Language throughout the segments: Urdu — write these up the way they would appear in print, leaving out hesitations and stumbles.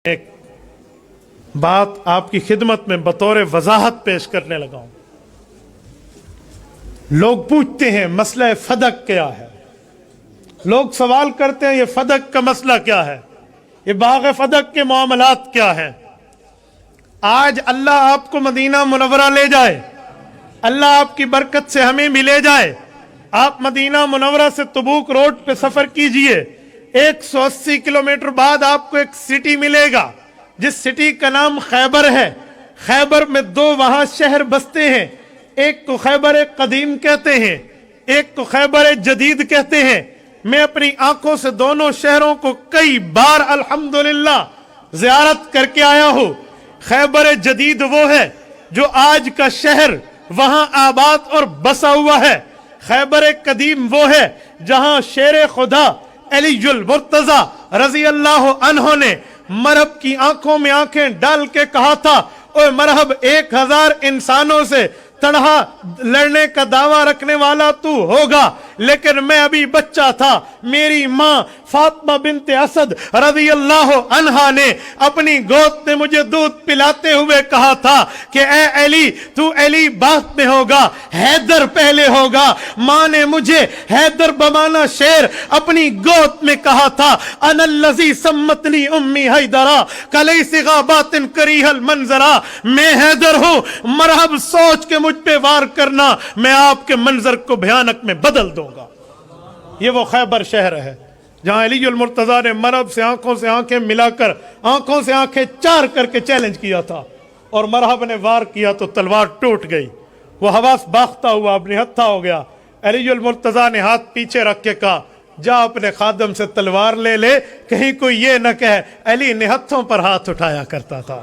ایک بات آپ کی خدمت میں بطور وضاحت پیش کرنے لگا ہوں۔ لوگ پوچھتے ہیں مسئلہ فدق کیا ہے، لوگ سوال کرتے ہیں یہ فدق کا مسئلہ کیا ہے، یہ باغ فدق کے معاملات کیا ہیں۔ آج اللہ آپ کو مدینہ منورہ لے جائے، اللہ آپ کی برکت سے ہمیں بھی لے جائے، آپ مدینہ منورہ سے تبوک روڈ پہ سفر کیجئے، 180 کلومیٹر بعد آپ کو ایک سٹی ملے گا جس سٹی کا نام خیبر ہے۔ خیبر میں دو وہاں شہر بستے ہیں، ایک کو خیبر قدیم کہتے ہیں، ایک کو خیبر جدید کہتے ہیں۔ میں اپنی آنکھوں سے دونوں شہروں کو کئی بار الحمدللہ زیارت کر کے آیا ہوں۔ خیبر جدید وہ ہے جو آج کا شہر وہاں آباد اور بسا ہوا ہے۔ خیبر قدیم وہ ہے جہاں شیر خدا علی المرتضی رضی اللہ عنہ نے مرہب کی آنکھوں میں آنکھیں ڈال کے کہا تھا، اوے مرہب 1000 انسانوں سے تنہا لڑنے کا دعویٰ رکھنے والا تو ہوگا، لیکن میں ابھی بچہ تھا، میری ماں فاطمہ بنت اسد رضی اللہ عنہا نے اپنی گود میں مجھے دودھ پلاتے ہوئے کہا تھا کہ اے علی تو علی بعد میں ہوگا، حیدر پہلے ہوگا۔ ماں نے مجھے حیدر بمانا شیر اپنی گود میں کہا تھا، انا الذی سمتنی امی حیدرا کلیس غابات کریہ المنظرا، میں حیدر ہوں، مرحب سوچ کے مجھ پہ وار کرنا، میں آپ کے منظر کو بھیانک میں بدل دوں گا۔ یہ وہ خیبر شہر ہے جہاں علی المرتضی نے مرحب سے آنکھوں سے آنکھیں ملا کر آنکھوں سے آنکھیں چار کر کے چیلنج کیا تھا، اور مرحب نے وار کیا تو تلوار ٹوٹ گئی، وہ حواس باختہ ہوا، اپنی ہتھا ہو گیا۔ علی المرتضی نے ہاتھ پیچھے رکھ کے کہا، جا اپنے خادم سے تلوار لے لے، کہیں کوئی یہ نہ کہے علی نے ہتھوں پر ہاتھ اٹھایا کرتا تھا۔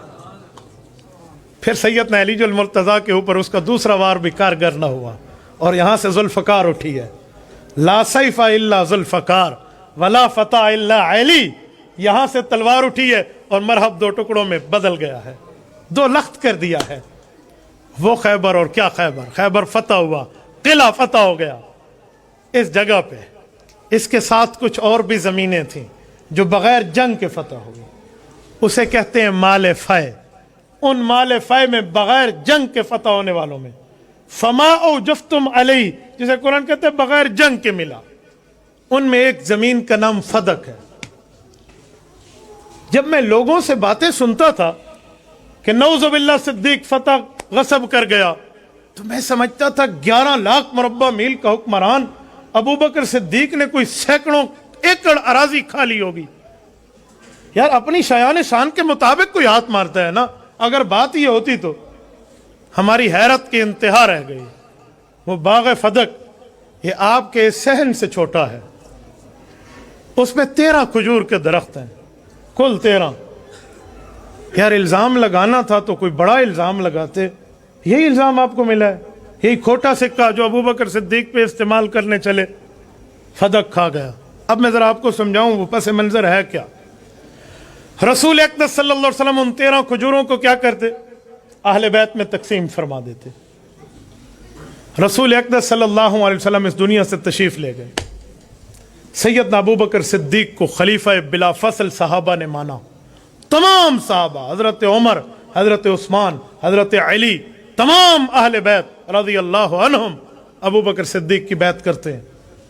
پھر سیدنا علی المرتضی کے اوپر اس کا دوسرا وار بھی کارگر نہ ہوا، اور یہاں سے ذوالفقار اٹھی ہے، لا سیف الا ذوالفقار ولا فتح الا علی، یہاں سے تلوار اٹھی ہے اور مرحب دو ٹکڑوں میں بدل گیا ہے، دو لخت کر دیا ہے۔ وہ خیبر اور کیا خیبر، خیبر فتح ہوا، قلعہ فتح ہو گیا اس جگہ پہ۔ اس کے ساتھ کچھ اور بھی زمینیں تھیں جو بغیر جنگ کے فتح ہوئی، اسے کہتے ہیں مال فے۔ ان مال فے میں بغیر جنگ کے فتح ہونے والوں میں فما اوجفتم علیہ، جسے قرآن کہتے ہیں بغیر جنگ کے ملا، ان میں ایک زمین کا نام فدق ہے۔ جب میں لوگوں سے باتیں سنتا تھا کہ نعوذ باللہ صدیق فتح غصب کر گیا، تو میں سمجھتا تھا 11 لاکھ مربع میل کا حکمران ابو بکر صدیق نے کوئی سینکڑوں ایکڑ اراضی کھا لی ہوگی۔ یار اپنی شایان شان کے مطابق کوئی ہاتھ مارتا ہے نا، اگر بات یہ ہوتی تو ہماری حیرت کی انتہا رہ گئی۔ وہ باغ فدق یہ آپ کے صحن سے چھوٹا ہے، اس میں 13 کھجور کے درخت ہیں، کل 13۔ یار الزام لگانا تھا تو کوئی بڑا الزام لگاتے، یہی الزام آپ کو ملا ہے، یہی کھوٹا سکہ جو ابو بکر صدیق پہ استعمال کرنے چلے، فدق کھا گیا۔ اب میں ذرا آپ کو سمجھاؤں وہ پس منظر ہے کیا۔ رسول اقدس صلی اللہ علیہ وسلم ان 13 کھجوروں کو کیا کرتے، اہل بیت میں تقسیم فرما دیتے۔ رسول اقدس صلی اللہ علیہ وسلم اس دنیا سے تشریف لے گئے، سیدنا ابو بکر صدیق کو خلیفہ بلا فصل صحابہ نے مانا، تمام صحابہ، حضرت عمر، حضرت عثمان، حضرت علی، تمام اہل بیت رضی اللہ عنہم ابو بکر صدیق کی بیعت کرتے ہیں،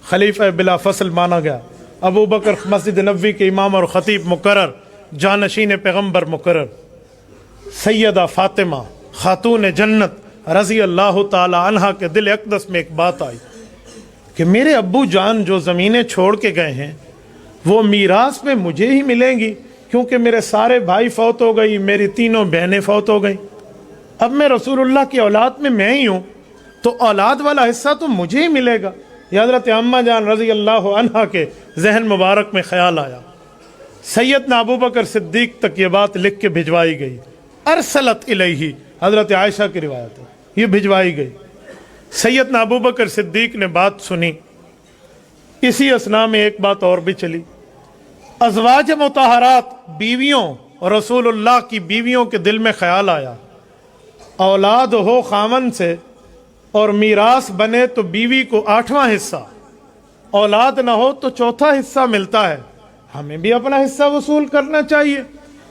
خلیفہ بلا فصل مانا گیا۔ ابو بکر مسجد نبوی کے امام اور خطیب مقرر، جانشین پیغمبر مقرر۔ سیدہ فاطمہ خاتون جنت رضی اللہ تعالی عنہا کے دل اقدس میں ایک بات آئی کہ میرے ابو جان جو زمینیں چھوڑ کے گئے ہیں وہ میراث میں مجھے ہی ملیں گی، کیونکہ میرے سارے بھائی فوت ہو گئی، میری تینوں بہنیں فوت ہو گئی، اب میں رسول اللہ کی اولاد میں ہی ہوں، تو اولاد والا حصہ تو مجھے ہی ملے گا۔ یہ حضرت اماں جان رضی اللہ عنہا کے ذہن مبارک میں خیال آیا۔ سیدنا ابو بکر صدیق تک یہ بات لکھ کے بھجوائی گئی، ارسلت الیہ، حضرت عائشہ کی روایت ہے، یہ بھجوائی گئی۔ سیدنا ابو بکر صدیق نے بات سنی، اسی اثناء میں ایک بات اور بھی چلی، ازواج مطہرات بیویوں رسول اللہ کی بیویوں کے دل میں خیال آیا، اولاد ہو خامن سے اور میراث بنے تو بیوی کو 8واں حصہ، اولاد نہ ہو تو 4تھا حصہ ملتا ہے، ہمیں بھی اپنا حصہ وصول کرنا چاہیے۔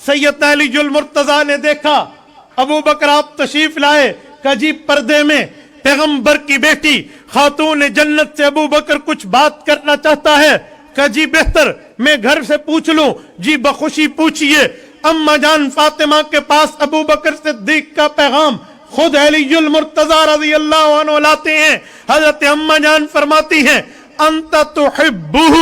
سیدنا علی المرتضیٰ نے دیکھا ابو بکر آپ تشریف لائے، کہ جی پردے میں پیغمبر کی بیٹی خاتون جنت سے ابو بکر کچھ بات کرنا چاہتا ہے، کہ جی بہتر میں گھر سے پوچھ لوں، جی بخوشی پوچھئے۔ اما جان فاطمہ کے پاس ابو بکر صدیق کا پیغام خود علی المرتضیٰ رضی اللہ عنہ لاتے ہیں۔ حضرت اما جان فرماتی ہیں انت تحبہ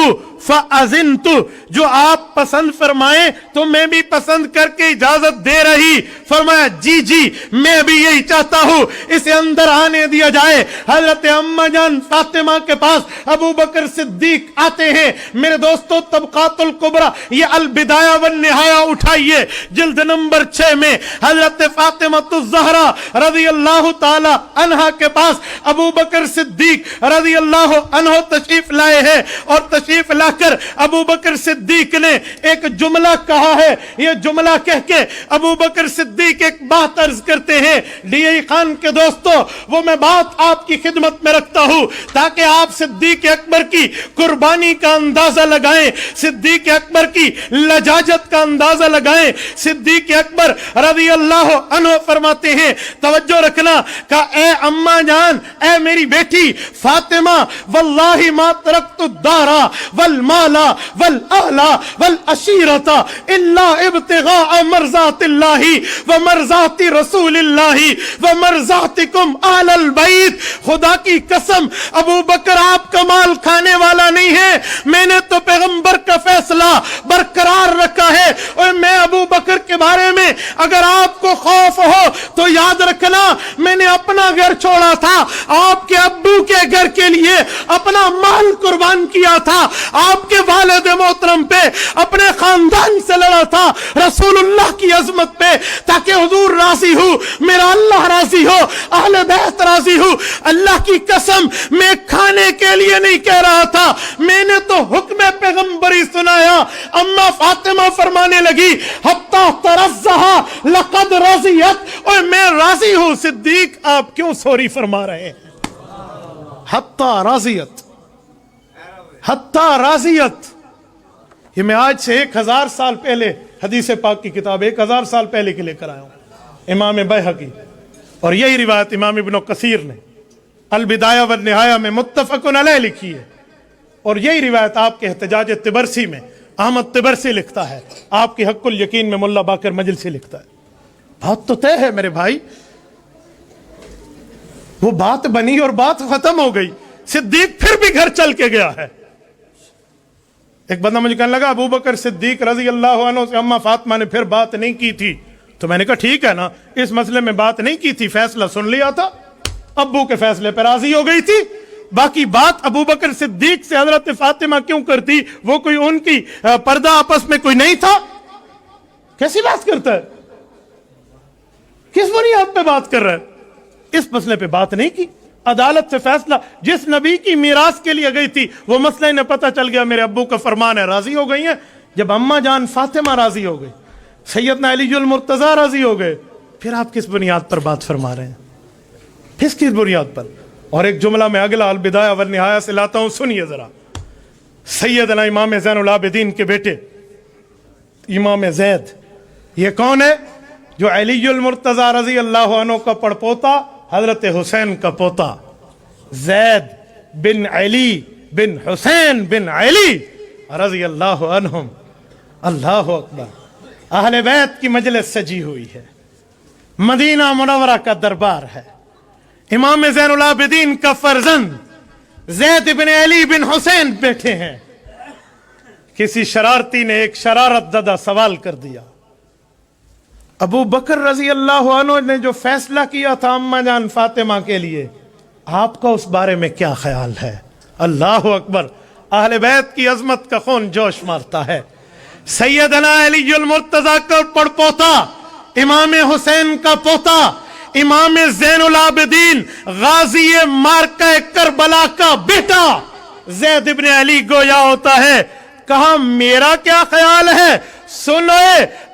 فاذنت، جو آپ پسند فرمائیں تو میں بھی پسند کر کے اجازت دے رہی۔ فرمایا جی جی میں بھی یہی چاہتا ہوں، اسے اندر آنے دیا جائے۔ حضرت اما جان فاطمہ کے پاس ابو بکر صدیق آتے ہیں۔ میرے دوستو طبقات الکبریٰ یہ البدایہ والنہایہ اٹھائیے، جلد نمبر 6 میں حضرت فاطمہ الزہرا رضی اللہ تعالی عنہا کے پاس ابو بکر صدیق رضی اللہ عنہ تشریف لائے ہیں، اور تشریف لا کر ابو بکر صدیق نے ایک جملہ کہا ہے۔ یہ جملہ کہہ کے ابو بکر صدیق ایک بات عرض کرتے ہیں۔ ڈی ای خان کے دوستو وہ میں بات آپ کی خدمت میں رکھتا ہوں تاکہ آپ صدیق اکبر کی قربانی کا اندازہ لگائیں، صدیق اکبر کی لجاجت کا اندازہ لگائیں۔ صدیق اکبر رضی اللہ عنہ فرماتے ہیں، توجہ رکھنا، کہ اے اماں جان، اے میری بیٹی فاطمہ، واللہ ما ترکت الدار والمال والاہل والعشیرۃ الا ابتغاء مرضات اللہ ومرضات رسول اللہ ومرضاتکم اہل البیت۔ خدا کی قسم ابو بکر آپ کا مال کھانے والا نہیں ہے، میں نے تو پیغمبر کا فیصلہ برقرار رکھا ہے، اور میں ابو بکر کے بارے میں اگر آپ کو خوف ہو تو یاد رکھنا میں نے اپنا گھر چھوڑا تھا، آپ کے ابو کے گھر کے لیے اپنا مال قربان کیا تھا، آپ کے والد محترم پہ اپنے خاندان سے لڑا تھا، رسول اللہ کی عظمت پہ، تاکہ حضور راضی ہو، میرا اللہ راضی ہو، اہل بیت راضی ہو۔ اللہ کی قسم میں کھانے کے لیے نہیں کہہ رہا تھا، میں نے تو حکم پیغمبری سنایا۔ اما فاطمہ فرمانے لگی حتی ترزہا لقد رضیت، اور میں راضی ہوں۔ صدیق آپ کیوں سوری فرما رہے ہیں؟ حتی رضیت، حتی راضیت، یہ میں آج سے 1000 سال پہلے حدیث پاک کی کتاب 1000 سال پہلے کے لے کر آیا ہوں، امام بیہقی، اور یہی روایت امام ابن کثیر نے البدایہ والنہایہ میں متفق علیہ لکھی ہے، اور یہی روایت آپ کے احتجاج طبرسی میں احمد طبرسی لکھتا ہے، آپ کی حق الیقین میں ملا باقر مجلسی لکھتا ہے۔ بات تو طے ہے میرے بھائی، وہ بات بنی اور بات ختم ہو گئی۔ صدیق پھر بھی گھر چل کے گیا ہے۔ ایک بندہ مجھے کہنے لگا ابو بکر صدیق رضی اللہ عنہ سے اما فاطمہ نے پھر بات نہیں کی تھی، تو میں نے کہا ٹھیک ہے نا، اس مسئلے میں بات نہیں کی تھی، فیصلہ سن لیا تھا، ابو کے فیصلے پر راضی ہو گئی تھی، باقی بات ابو بکر صدیق سے حضرت فاطمہ کیوں کرتی؟ وہ کوئی ان کی پردہ آپس میں کوئی نہیں تھا؟ کیسی بات کرتا ہے؟ کس بنیاد پہ بات کر رہا ہے؟ اس مسئلے پہ بات نہیں کی، عدالت سے فیصلہ، جس نبی کی میراث کے لیے گئی تھی وہ مسئلہ انہیں پتہ چل گیا میرے ابو کا فرمان ہے، راضی ہو گئی ہیں۔ جب اماں جان فاطمہ راضی ہو گئی، سیدنا علی المرتضیٰ راضی ہو گئے، پھر آپ کس بنیاد پر بات فرما رہے ہیں؟ کس بنیاد پر؟ اور ایک جملہ میں اگلا البدایہ والنہایہ سے لاتا ہوں، سنیے ذرا۔ سیدنا امام زین العابدین کے بیٹے امام زید، یہ کون ہے؟ جو علی المرتضیٰ رضی اللہ عنہ کا پڑپوتا، حضرت حسین کا پوتا، زید بن علی بن حسین بن علی رضی اللہ عنہم۔ اللہ اکبر، اہل بیت کی مجلس سجی ہوئی ہے، مدینہ منورہ کا دربار ہے، امام زین العابدین کا فرزند زید بن علی بن حسین بیٹھے ہیں۔ کسی شرارتی نے ایک شرارت زدہ سوال کر دیا، ابو بکر رضی اللہ عنہ نے جو فیصلہ کیا تھا اماں جان فاطمہ کے لیے، آپ کا اس بارے میں کیا خیال ہے؟ اللہ اکبر، اہل بیت کی عظمت کا خون جوش مارتا ہے۔ سیدنا علی المرتضیٰ کا پڑپوتا، امام حسین کا پوتا، امام زین العابدین غازی مارکہ کربلا کا بیٹا زید بن علی گویا ہوتا ہے۔ کہا میرا کیا خیال ہے؟ سنوے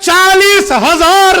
40,000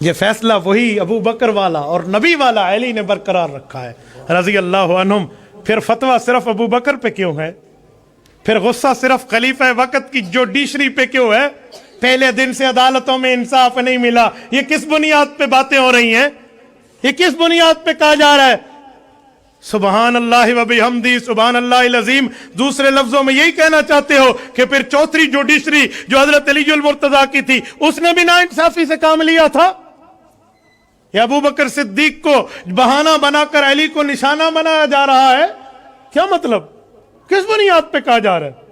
یہ فیصلہ وہی ابو بکر والا اور نبی والا علی نے برقرار رکھا ہے رضی اللہ عنہم. پھر فتویٰ صرف ابو بکر پہ کیوں ہے؟ پھر غصہ صرف خلیفہ وقت کی جوڈیشری پہ کیوں ہے؟ پہلے دن سے عدالتوں میں انصاف نہیں ملا. یہ کس بنیاد پہ باتیں ہو رہی ہیں؟ یہ کس بنیاد پہ کہا جا رہا ہے سبحان اللہ و بحمدہ سبحان اللہ العظیم؟ دوسرے لفظوں میں یہی کہنا چاہتے ہو کہ پھر چوتھی جوڈیشری جو حضرت علی المرتضیٰ کی تھی اس نے بھی ناانصافی سے کام لیا تھا؟ یا ابو بکر صدیق کو بہانہ بنا کر علی کو نشانہ بنایا جا رہا ہے؟ کیا مطلب؟ کس بنیاد پہ کہا جا رہا ہے؟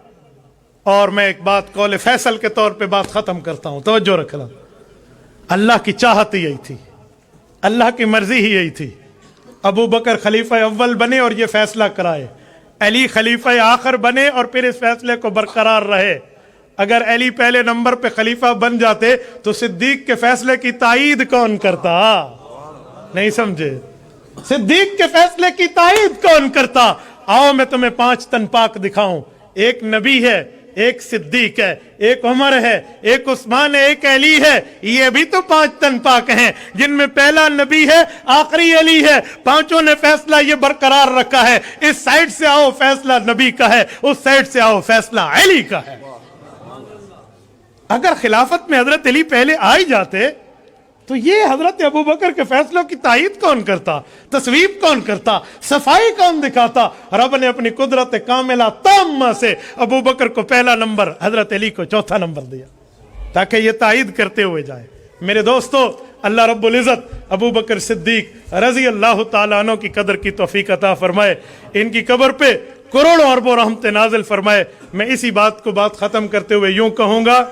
اور میں ایک بات قول فیصل کے طور پہ بات ختم کرتا ہوں، توجہ رکھنا. اللہ کی چاہت ہی یہی تھی، اللہ کی مرضی ہی یہی تھی. ابو بکر خلیفہ اول بنے اور یہ فیصلہ کرائے، علی خلیفہ آخر بنے اور پھر اس فیصلے کو برقرار رہے. اگر علی پہلے نمبر پہ خلیفہ بن جاتے تو صدیق کے فیصلے کی تائید کون کرتا؟ نہیں سمجھے؟ صدیق کے فیصلے کی تائید کون کرتا؟ آؤ میں تمہیں 5 تن پاک دکھاؤں. ایک نبی ہے، ایک صدیق ہے، ایک عمر ہے، ایک عثمان ہے، ایک علی ہے. یہ بھی تو 5 تن پاک ہیں جن میں پہلا نبی ہے، آخری علی ہے. پانچوں نے فیصلہ یہ برقرار رکھا ہے. اس سائڈ سے آؤ فیصلہ نبی کا ہے، اس سائڈ سے آؤ فیصلہ علی کا ہے. اگر خلافت میں حضرت علی پہلے آ ہی جاتے تو یہ حضرت ابو بکر کے فیصلوں کی تائید کون کرتا؟ تصویب کون کرتا؟ صفائی کون دکھاتا؟ رب نے اپنی قدرت کاملہ تامہ سے ابو بکر کو پہلا نمبر، حضرت علی کو چوتھا نمبر دیا تاکہ یہ تائید کرتے ہوئے جائے. میرے دوستو، اللہ رب العزت ابو بکر صدیق رضی اللہ تعالیٰ عنہ کی قدر کی توفیق عطا فرمائے، ان کی قبر پہ کروڑوں اربوں رحمت نازل فرمائے. میں اسی بات کو ختم کرتے ہوئے یوں کہوں گا،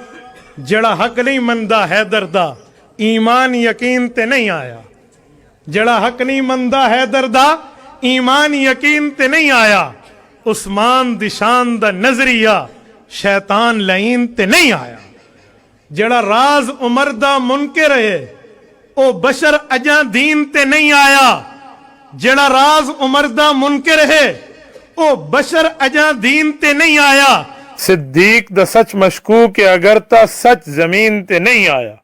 جڑا حق نہیں مندا حیدر دا ایمان یقین تے نہیں آیا. جڑا حق نہیں مندا حیدر دا ایمان یقین تے نہیں آیا. عثمان دی شان دا نظریہ شیطان لعین تے نہیں آیا. جڑا راز عمر دا منکر ہے او بشر اجاں دین تے نہیں آیا. جڑا راز عمر دا منکر ہے او بشر اجاں دین تے نہیں آیا. صدیق دا سچ مشکوک اگر تا سچ زمین تے نہیں آیا.